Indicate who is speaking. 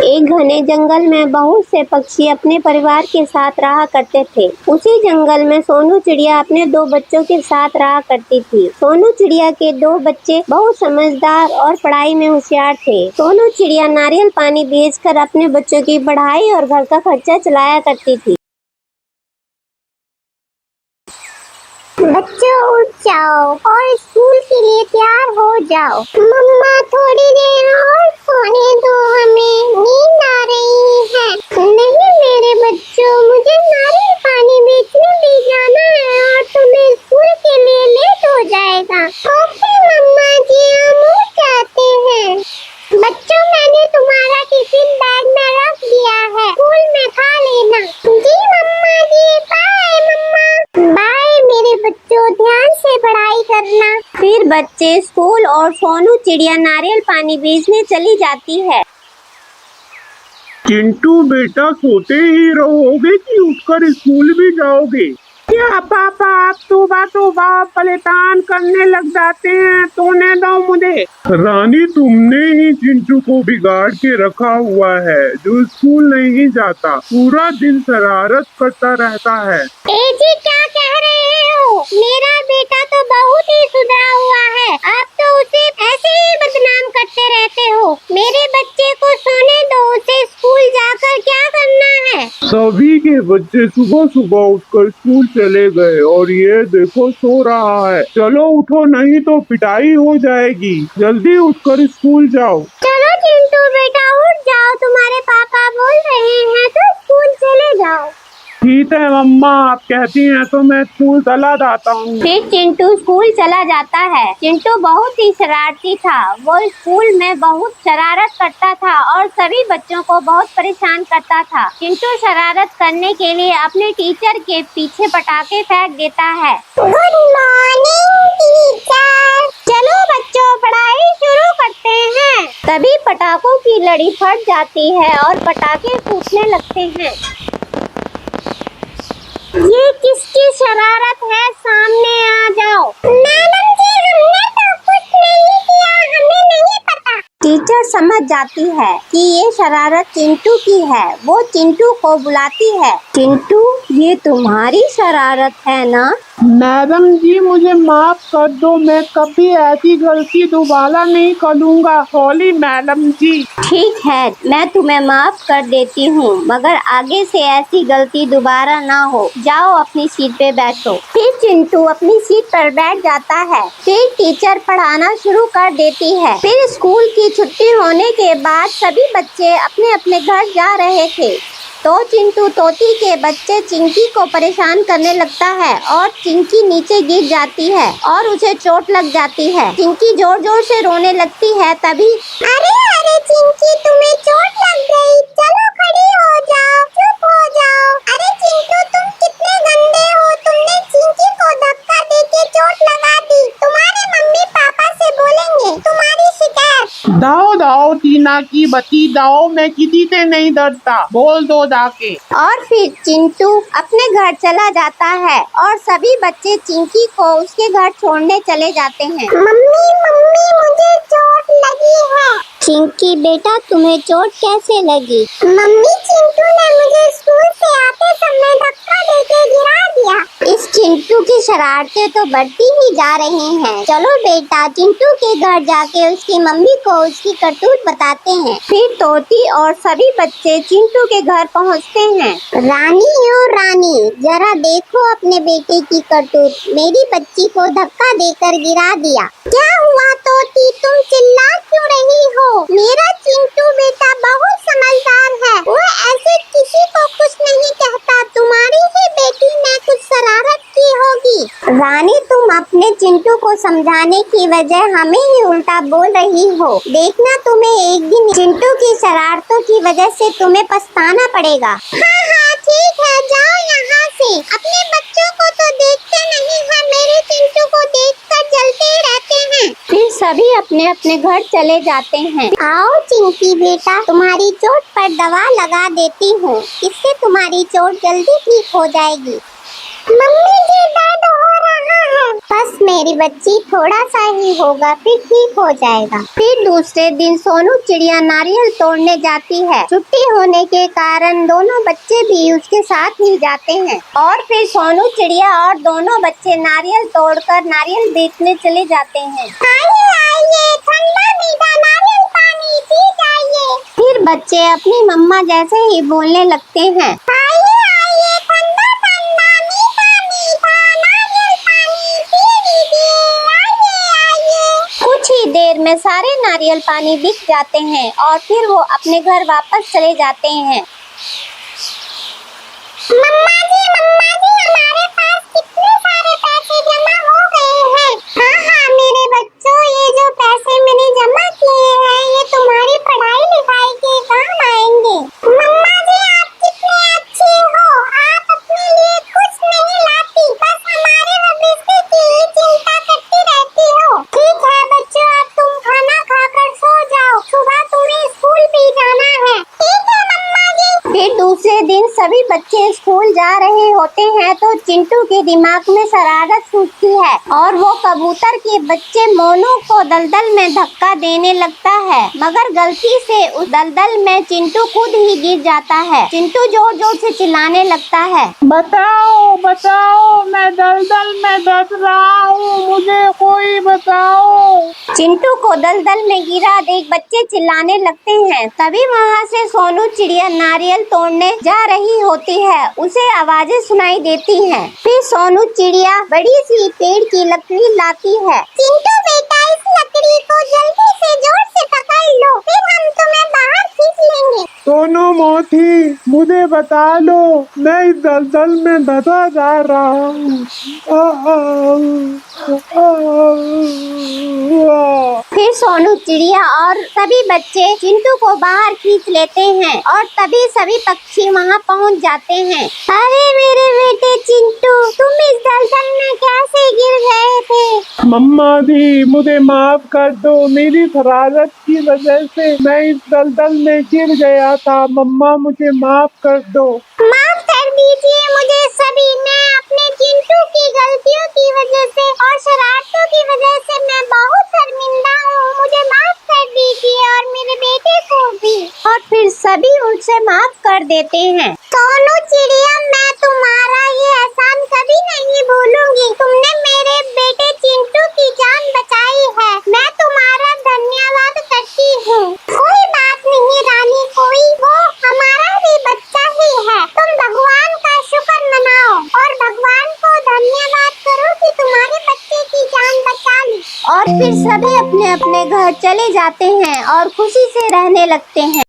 Speaker 1: एक घने जंगल में बहुत से पक्षी अपने परिवार के साथ रहा करते थे। उसी जंगल में सोनू चिड़िया अपने दो बच्चों के साथ रहा करती थी। सोनू चिड़िया के दो बच्चे बहुत समझदार और पढ़ाई में होशियार थे। सोनू चिड़िया नारियल पानी बेचकर अपने बच्चों की पढ़ाई और घर का खर्चा चलाया करती थी।
Speaker 2: बच्चों उठ जाओ और स्कूल के लिए तैयार हो जाओ। मम्मा थोड़ी देर और सोने दो, हमें नींद आ रही है। नहीं मेरे बच्चों, मुझे नारियल पानी बेचने भी जाना है और तुम्हें स्कूल के लिए लेट हो जाएगा। ओके मम्मा जी, हम उठ जाते हैं। बच्चों मैंने तुम्हारा टिफिन बैग में रख दिया है, स्कूल में खा लेना। जी मम्मा जी, बाय मम्मा। बाय मेरे बच्चों, ध्यान से पढ़ाई करना।
Speaker 1: फिर बच्चे स्कूल और सोनू चिड़िया नारियल पानी बेचने चली जाती है।
Speaker 3: चिंटू बेटा, सोते ही रहोगे कि उठकर स्कूल भी जाओगे? क्या पापा, आप सुबह परेशान करने लग जाते हैं, सोने दो मुझे। रानी, तुमने ही चिंटू को बिगाड़ के रखा हुआ है, जो स्कूल नहीं जाता, पूरा दिन शरारत करता रहता है।
Speaker 2: जी क्या कह रहे हो? मेरा बेटा तो बहुत ही सुधरा हुआ है, आप तो उसे ऐसे ही बदनाम करते रहते हो। मेरे बच्चे को सोने दो, उसे स्कूल जाकर क्या करना है?
Speaker 3: सभी के बच्चे सुबह सुबह उठकर स्कूल चले गए और ये देखो सो रहा है। चलो उठो, नहीं तो पिटाई हो जाएगी। जल्दी उठकर स्कूल जाओ।
Speaker 2: चलो चिंटू बेटा उठ जाओ, तुम्हारे पापा बोल रहे हैं तो स्कूल चले जाओ।
Speaker 3: ठीक है मम्मा, आप कहती हैं तो मैं स्कूल चला जाता हूँ।
Speaker 1: फिर चिंटू स्कूल चला जाता है। चिंटू बहुत ही शरारती था। वो स्कूल में बहुत शरारत करता था और सभी बच्चों को बहुत परेशान करता था। चिंटू शरारत करने के लिए अपने टीचर के पीछे पटाखे फेंक देता है।
Speaker 2: Good morning teacher. चलो बच्चों, पढ़ाई शुरू करते हैं।
Speaker 1: तभी पटाखों की लड़ी फट जाती है और पटाखे फूटने लगते हैं।
Speaker 2: ये किसकी शरारत है? सामने आ जाओ। मैडम जी, हमने तो कुछ नहीं किया, हमें नहीं पता।
Speaker 1: टीचर समझ जाती है कि ये शरारत चिंटू की है। वो चिंटू को बुलाती है। चिंटू, ये तुम्हारी शरारत है ना?
Speaker 3: मैडम जी, मुझे माफ कर दो, मैं कभी ऐसी गलती दोबारा नहीं करूँगा। सॉरी मैडम जी।
Speaker 1: ठीक है, मैं तुम्हें माफ कर देती हूँ, मगर आगे से ऐसी गलती दोबारा ना हो। जाओ अपनी सीट पे बैठो। फिर चिंटू अपनी सीट पर बैठ जाता है। फिर टीचर पढ़ाना शुरू कर देती है। फिर स्कूल की छुट्टी होने के बाद सभी बच्चे अपने अपने घर जा रहे थे तो चिंटू तोती के बच्चे चिंकी को परेशान करने लगता है और चिंकी नीचे गिर जाती है और उसे चोट लग जाती है। चिंकी जोर जोर से रोने लगती है। तभी
Speaker 2: अरे अरे चिंकी, तुम्हें चोट लग गई, चलो खड़ी हो जाओ, चुप हो जाओ। अरे चिंटू, तुम कितने गंदे हो, तुमने चिंकी को धक्का देके चोट लगा दी। तुम्हारे मम्मी पापा से बोलेंगे तुम्हारी शिकायत।
Speaker 3: दाओ दाओ टीना की बत्ती दाओ, मैं किसी से नहीं डरता, बोल दो जाके।
Speaker 1: और फिर चिंटू अपने घर चला जाता है और सभी बच्चे चिंकी को उसके घर छोड़ने चले जाते हैं।
Speaker 2: मम्मी मम्मी, मुझे चोट लगी है।
Speaker 1: चिंकी बेटा, तुम्हें चोट कैसे लगी?
Speaker 2: मम्मी, चिंटू ने मुझे स्कूल से आते समय धक्का देके गिरा दिया।
Speaker 1: इस चिंटू की शरारतें तो बढ़ती ही जा रही हैं। चलो बेटा, चिंटू के घर जाके उसकी मम्मी को उसकी करतूत बताते हैं। फिर तोती और सभी बच्चे चिंटू के घर पहुंचते हैं।
Speaker 2: रानी ओ रानी, जरा देखो अपने बेटे की करतूत। मेरी बच्ची को धक्का देकर गिरा दिया। क्या हुआ तोती, तुम चिल्ला क्यों रही हो? मेरा चिंटू बेटा बहुत समझदार है, वो ऐसे किसी को कुछ नहीं कहता। तुम्हारी ही बेटी ने कुछ शरारत की होगी।
Speaker 1: रानी, तुम अपने चिंटू को समझाने की वजह हमें ही उल्टा बोल रही हो। देखना, तुम्हें एक दिन चिंटू की शरारतों की वजह से तुम्हें पछताना पड़ेगा।
Speaker 2: हाँ हाँ ठीक है, जाओ यहाँ से। अपने बच्चों को तो देखते नहीं है, मेरे चिंटू को देखकर जलते रहते हैं।
Speaker 1: फिर सभी अपने अपने घर चले जाते हैं।
Speaker 2: आओ चिंकी बेटा, तुम्हारी चोट पर दवा लगा देती हूँ, इससे तुम्हारी चोट जल्दी ठीक हो जाएगी। मम्मी जी, दर्द हो रहा है। बस मेरी बच्ची थोड़ा सा ही होगा फिर ठीक हो जाएगा।
Speaker 1: फिर दूसरे दिन सोनू चिड़िया नारियल तोड़ने जाती है। छुट्टी होने के कारण दोनों बच्चे भी उसके साथ ही जाते हैं और फिर सोनू चिड़िया और दोनों बच्चे नारियल तोड़कर नारियल बेचने चले जाते हैं।
Speaker 2: आइए आइए, ठंडा मीठा नारियल पानी पी जाइए।
Speaker 1: फिर बच्चे अपनी मम्मा जैसे ही बोलने लगते हैं।
Speaker 2: आइए आइए, ठंडा ठंडा मीठा मीठा नारियल पानी पी लीजिए। आइए आइए।
Speaker 1: कुछ ही देर में सारे नारियल पानी बिक जाते हैं और फिर वो अपने घर वापस चले जाते हैं।
Speaker 2: मम्मा जी हमारे पास कितने सारे पैसे जमा हो गए हैं। हाँ मेरे बच्चों, ये जो पैसे मैंने जमा किए हैं ये तुम्हारी पढ़ाई लिखाई के काम आएंगे। मम्मा जी आप कितने अच्छे हो, आप अपने लिए कुछ नहीं लाती, बस हमारे भविष्य की ही चिंता करती रहती हो। ठीक है बच्चों, अब तुम खाना खाकर सो जाओ, सुबह तुम्हें स्कूल भी जाना है। ठीक है मम्मा जी।
Speaker 1: फिर दूसरे दिन सभी बच्चे स्कूल जा रहे होते हैं तो चिंटू के दिमाग में शरारत सूझती है और वो कबूतर के बच्चे मोनू को दलदल में धक्का देने लगता है, मगर गलती से उस दलदल में चिंटू खुद ही गिर जाता है। चिंटू जोर जोर से चिल्लाने लगता है,
Speaker 3: बचाओ बचाओ, मैं दलदल में दस रहा हूँ, मुझे कोई बचाओ।
Speaker 1: चिंटू को दलदल में गिरा देख बच्चे चिल्लाने लगते हैं। तभी वहाँ से सोनू चिड़िया नारियल तोड़ने जा रही होती है, उसे आवाजें सुनाई देती हैं। फिर सोनू चिड़िया बड़ी सी पेड़ की लकड़ी लाती है।
Speaker 2: चिंटू बेटा, इस लकड़ी को जल्दी से जोर से पकड़ लो, फिर हम तुम्हें बाहर खींच लेंगे।
Speaker 3: सोनू मोती, मुझे बता लो, मैं इस दलदल में धंसा जा रहा हूँ।
Speaker 1: फिर सोनू चिड़िया और सभी बच्चे चिंटू को बाहर खींच लेते हैं और तभी सभी पक्षी वहाँ पहुँच जाते हैं।
Speaker 2: अरे मेरे बेटे चिंटू, तुम इस दलदल में कैसे गिर गए थे?
Speaker 3: मम्मा जी मुझे माफ कर दो, मेरी शरारत की वजह से मैं इस दलदल में गिर गया था। मम्मा मुझे माफ कर दो।
Speaker 2: माफ कर दीजिए मुझे सभी, मैं अपने चिंटू की गलतियों की वजह से और शरारतों की वजह से मैं बहुत शर्मिंदा हूँ। मुझे माफ कर दीजिए और मेरे बेटे को भी।
Speaker 1: और फिर सभी उनसे माफ कर देते हैं।
Speaker 2: सोनू चिड़िया, मैं तुम्हारा ये एहसान कभी नहीं भूलूंगी। तुमने मेरे बेटे चिंटू की जान बचाई है, मैं तुम्हारा धन्यवाद करती हूँ। कोई बात नहीं रानी, कोई वो हमारा भी बच्चा ही है। तुम भगवान का शुक्र मनाओ और भगवान को धन्यवाद करो कि तुम्हारे बच्चे की जान बचा ली।
Speaker 1: और फिर सभी अपने अपने घर चले जाते हैं और खुशी से रहने लगते हैं।